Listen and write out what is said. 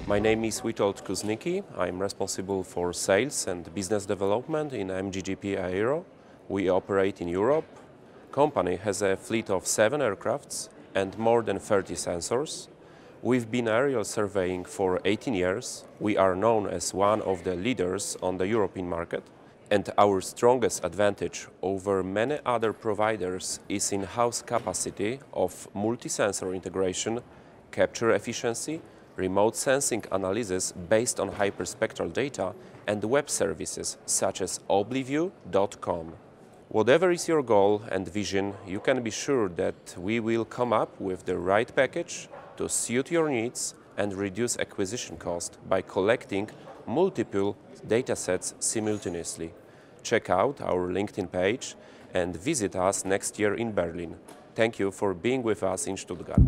My name is Witold Kuznicki. I'm responsible for sales and business development in MGGP Aero. We operate in Europe. Company has a fleet of 7 aircrafts and more than 30 sensors. We've been aerial surveying for 18 years. We are known as one of the leaders on the European market. And our strongest advantage over many other providers is in-house capacity of multi-sensor integration, capture efficiency, remote sensing analysis based on hyperspectral data, and web services such as oblique.com. Whatever is your goal and vision, you can be sure that we will come up with the right package to suit your needs and reduce acquisition cost by collecting multiple datasets simultaneously. Check out our LinkedIn page and visit us next year in Berlin. Thank you for being with us in Stuttgart.